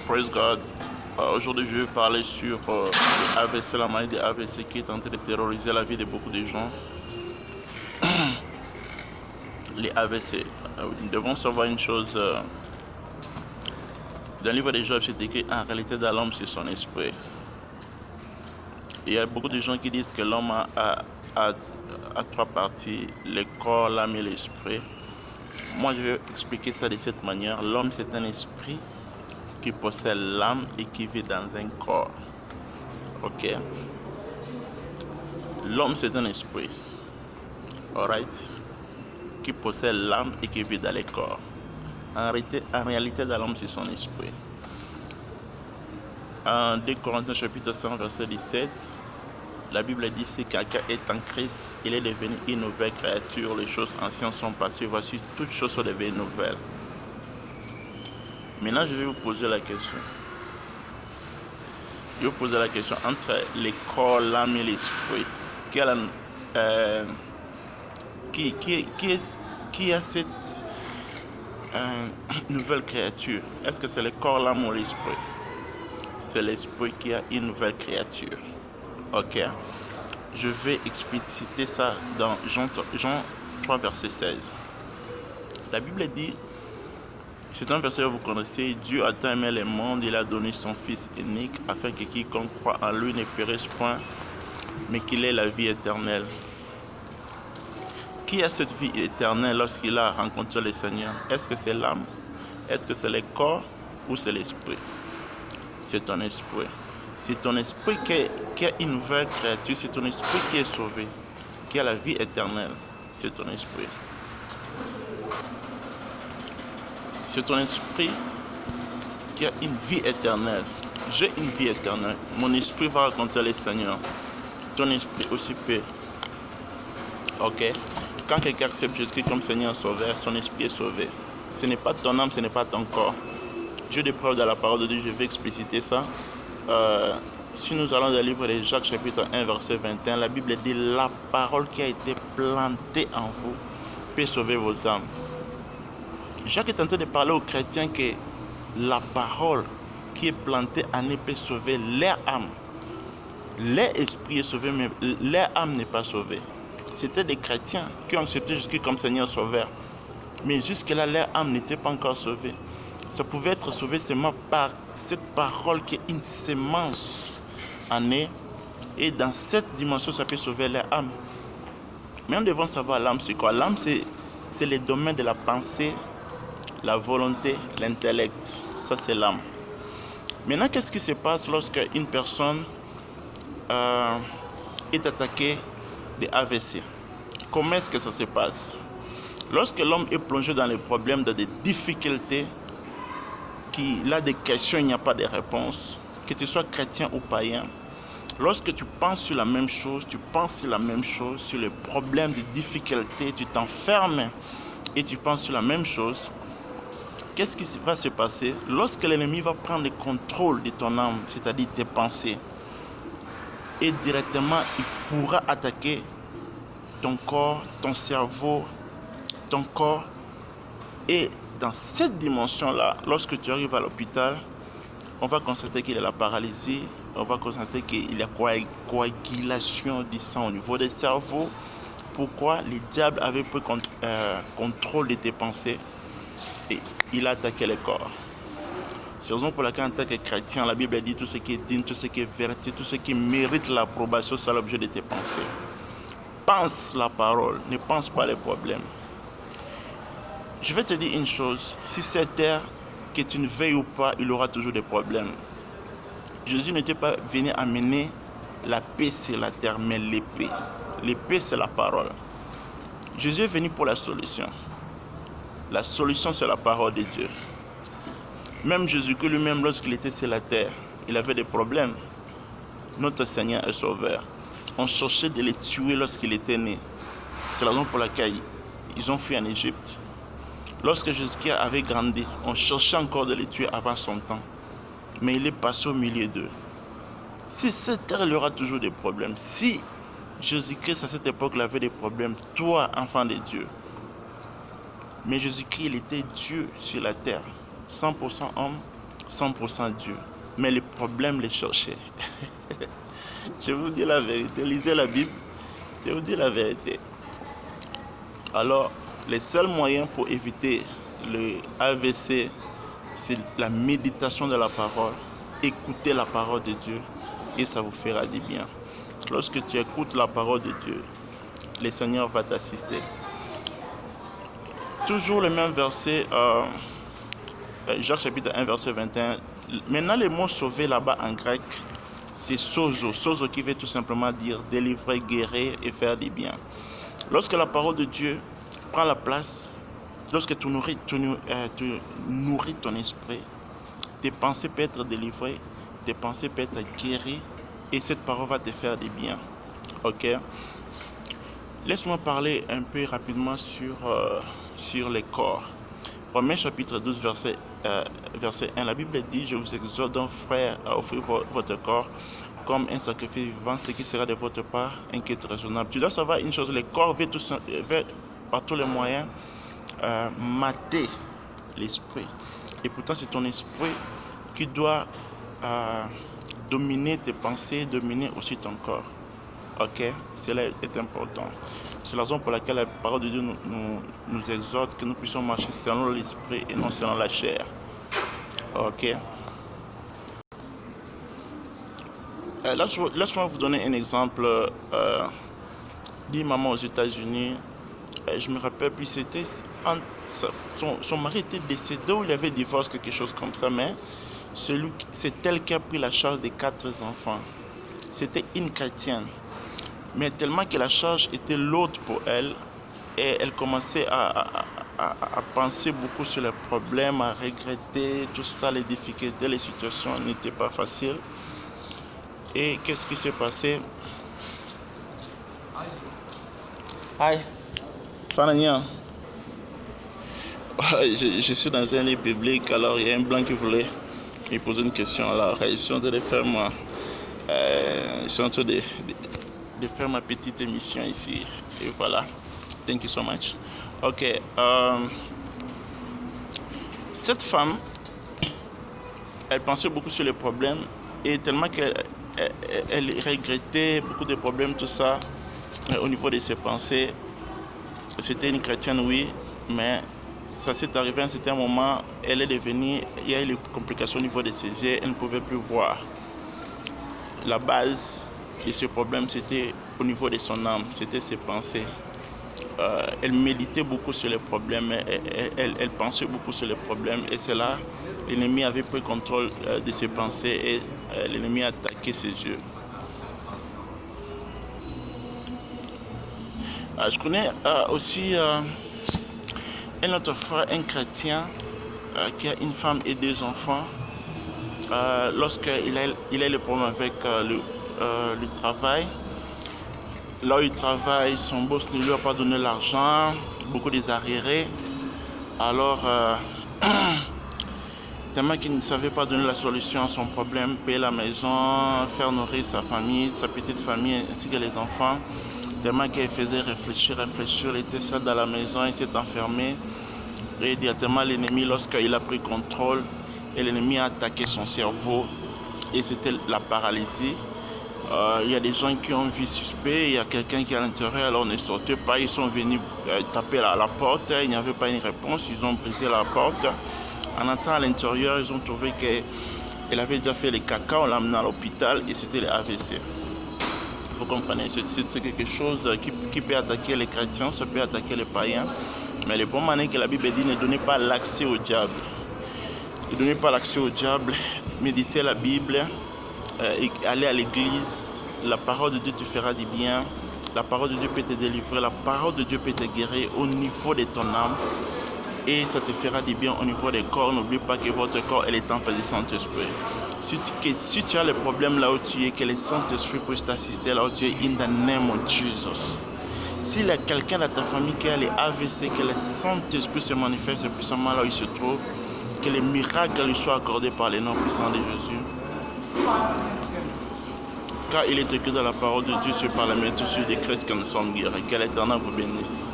Praise God. Aujourd'hui, je vais parler sur les AVC, la maladie des AVC qui est en train de terroriser la vie de beaucoup de gens. Les AVC. Nous devons savoir une chose. Dans le livre de Job, c'est écrit en réalité dans l'homme, c'est son esprit. Il y a beaucoup de gens qui disent que l'homme a trois parties, le corps, l'âme et l'esprit. Moi, je vais expliquer ça de cette manière. L'homme, c'est un esprit qui possède l'âme et qui vit dans un corps. Ok? L'homme, c'est un esprit. Alright? Qui possède l'âme et qui vit dans le corps. En réalité, dans l'homme, c'est son esprit. En 2 Corinthiens chapitre 5, verset 17, la Bible dit: si quelqu'un est en Christ, il est devenu une nouvelle créature. Les choses anciennes sont passées. Voici, toutes choses sont devenues nouvelles. Maintenant, je vais vous poser la question. Je vais vous poser la question entre le corps, l'âme et l'esprit. Qui a cette nouvelle créature? Est-ce que c'est le corps, l'âme ou l'esprit? C'est l'esprit qui a une nouvelle créature. Ok? Je vais expliciter ça dans Jean 3, verset 16. La Bible dit, c'est un verset que vous connaissez: Dieu a tant aimé le monde, il a donné son Fils unique, afin que quiconque croit en lui ne périsse point, mais qu'il ait la vie éternelle. Qui a cette vie éternelle lorsqu'il a rencontré le Seigneur? Est-ce que c'est l'âme? Est-ce que c'est le corps ou c'est l'esprit? C'est ton esprit. C'est ton esprit qui a une nouvelle créature. C'est ton esprit qui est sauvé, qui a la vie éternelle. C'est ton esprit. C'est ton esprit qui a une vie éternelle. J'ai une vie éternelle. Mon esprit va rencontrer le Seigneur. Ton esprit aussi peut. Ok? Quand quelqu'un accepte Jésus comme Seigneur Sauveur, son esprit est sauvé. Ce n'est pas ton âme, ce n'est pas ton corps. J'ai des preuves dans la parole de Dieu, je vais expliciter ça. Si nous allons dans le livre de Jacques chapitre 1 verset 21, la Bible dit: la parole qui a été plantée en vous peut sauver vos âmes. Jacques est en train de parler aux chrétiens que la parole qui est plantée en eux peut sauver leur âme. Leur esprit est sauvé, mais leur âme n'est pas sauvée. C'était des chrétiens qui ont accepté Jésus comme Seigneur Sauveur. Mais jusque-là, leur âme n'était pas encore sauvée. Ça pouvait être sauvé seulement par cette parole qui est une sémence en eux. Et dans cette dimension, ça peut sauver leur âme. Mais nous devons savoir l'âme, c'est quoi? L'âme, c'est le domaine de la pensée, la volonté, l'intellect. Ça, c'est l'âme. Maintenant, qu'est-ce qui se passe lorsque une personne est attaquée de AVC? Comment est-ce que ça se passe? Lorsque l'homme est plongé dans les problèmes, dans des difficultés, qu'il a des questions, il n'y a pas de réponse, que tu sois chrétien ou païen, lorsque tu penses sur la même chose, tu penses sur la même chose, sur les problèmes, des difficultés, tu t'enfermes et tu penses sur la même chose, qu'est-ce qui va se passer? Lorsque l'ennemi va prendre le contrôle de ton âme, c'est-à-dire tes pensées, et directement il pourra attaquer ton corps, ton cerveau, ton corps. Et dans cette dimension-là, lorsque tu arrives à l'hôpital, on va constater qu'il y a la paralysie, on va constater qu'il y a coagulation du sang au niveau des cerveaux. Pourquoi? Le diable avait pris contrôle de tes pensées et il a attaqué le corps. C'est la raison pour laquelle, en tant que chrétien, la Bible dit: tout ce qui est digne, tout ce qui est vérité, tout ce qui mérite l'approbation, c'est l'objet de tes pensées. Pense la parole, ne pense pas les problèmes. Je vais te dire une chose: si cette terre, que tu ne veuilles ou pas, il aura toujours des problèmes. Jésus n'était pas venu amener la paix sur la terre, mais l'épée. L'épée, c'est la parole. Jésus est venu pour la solution. La solution, c'est la parole de Dieu. Même Jésus-Christ lui-même, lorsqu'il était sur la terre, il avait des problèmes. Notre Seigneur est sauveur. On cherchait de le tuer lorsqu'il était né. C'est la raison pour laquelle ils ont fui en Égypte. Lorsque Jésus-Christ avait grandi, on cherchait encore de le tuer avant son temps. Mais il est passé au milieu d'eux. Si cette terre, il y aura toujours des problèmes. Si Jésus-Christ, à cette époque, avait des problèmes, toi, enfant de Dieu. Mais Jésus-Christ, il était Dieu sur la terre. 100% homme, 100% Dieu. Mais les problèmes les cherchaient. Je vous dis la vérité. Lisez la Bible. Je vous dis la vérité. Alors, les seuls moyens pour éviter le AVC, c'est la méditation de la parole. Écoutez la parole de Dieu et ça vous fera du bien. Lorsque tu écoutes la parole de Dieu, le Seigneur va t'assister. Toujours le même verset, Jacques chapitre 1, verset 21. Maintenant, le mot sauver là-bas en grec, c'est sozo. Sozo qui veut tout simplement dire délivrer, guérir et faire du bien. Lorsque la parole de Dieu prend la place, lorsque tu nourris ton esprit, tes pensées peuvent être délivrées, tes pensées peuvent être guéries et cette parole va te faire du bien. Ok? Laisse-moi parler un peu rapidement sur les corps. Romains chapitre 12, verset 1, la Bible dit « Je vous exhorte donc, frères, à offrir votre corps comme un sacrifice vivant, ce qui sera de votre part un culte raisonnable. » Tu dois savoir une chose, le corps veut par tous les moyens mater l'esprit. Et pourtant, c'est ton esprit qui doit dominer tes pensées, dominer aussi ton corps. Ok, cela est important. C'est la raison pour laquelle la parole de Dieu nous exhorte que nous puissions marcher selon l'esprit et non selon la chair. Ok. Laisse-moi vous donner un exemple d'une maman aux États-Unis. Je me rappelle plus, c'était son mari était décédé ou il avait divorcé, quelque chose comme ça, mais c'est elle qui a pris la charge des 4 enfants. C'était une chrétienne. Mais tellement que la charge était lourde pour elle, et elle commençait à penser beaucoup sur les problèmes, à regretter tout ça, les difficultés, les situations n'étaient pas faciles. Et qu'est-ce qui s'est passé? Hi. Fanania. Je suis dans un livre biblique, alors il y a un blanc qui voulait me poser une question. Alors, je suis en train de faire de faire ma petite émission ici. Et voilà. Thank you so much. Ok. Cette femme, elle pensait beaucoup sur les problèmes et tellement qu'elle regrettait beaucoup de problèmes, tout ça, au niveau de ses pensées. C'était une chrétienne, oui, mais ça s'est arrivé à un certain moment. Elle est devenue, il y a eu des complications au niveau de ses yeux, elle ne pouvait plus voir. La base de ce problème, c'était au niveau de son âme, c'était ses pensées. Elle méditait beaucoup sur les problèmes, elle pensait beaucoup sur les problèmes, et c'est là l'ennemi avait pris contrôle de ses pensées et l'ennemi a attaqué ses yeux. Je connais aussi un autre frère, un chrétien, qui a une femme et 2 enfants. Lorsqu'il a le problème avec le travail, là où il travaille, son boss ne lui a pas donné l'argent, beaucoup des arriérés. Alors, tellement qu'il ne savait pas donner la solution à son problème, payer la maison, faire nourrir sa famille, sa petite famille ainsi que les enfants, tellement qu'il faisait réfléchir, il était seul dans la maison, il s'est enfermé. Et directement l'ennemi, lorsqu'il a pris contrôle, et l'ennemi a attaqué son cerveau, et c'était la paralysie. Il y a des gens qui ont vu suspect, il y a quelqu'un qui est à l'intérieur, alors ne sortait pas, ils sont venus taper à la porte, il n'y avait pas une réponse, ils ont brisé la porte. En entrant à l'intérieur, ils ont trouvé qu'elle avait déjà fait les caca, on l'a amené à l'hôpital et c'était le AVC. Vous comprenez, c'est quelque chose qui peut attaquer les chrétiens, ça peut attaquer les païens. Mais le bon manière que la Bible dit, ne donnez pas l'accès au diable. Ne donnez pas l'accès au diable, méditez la Bible, aller à l'église. La parole de Dieu te fera du bien. La parole de Dieu peut te délivrer. La parole de Dieu peut te guérir au niveau de ton âme. Et ça te fera du bien au niveau des corps. N'oublie pas que votre corps est le temple du Saint-Esprit. Si tu as le problème là où tu es, que le Saint-Esprit puisse t'assister là où tu es, in the name of Jesus. S'il y a quelqu'un dans ta famille qui a les AVC, que le Saint-Esprit se manifeste puissamment là où il se trouve, que les miracles lui soient accordés par les noms puissants de Jésus. Car il est écrit dans la parole de Dieu, c'est par la méthode de Christ que nous sommes guéris. Que l'Éternel vous bénisse.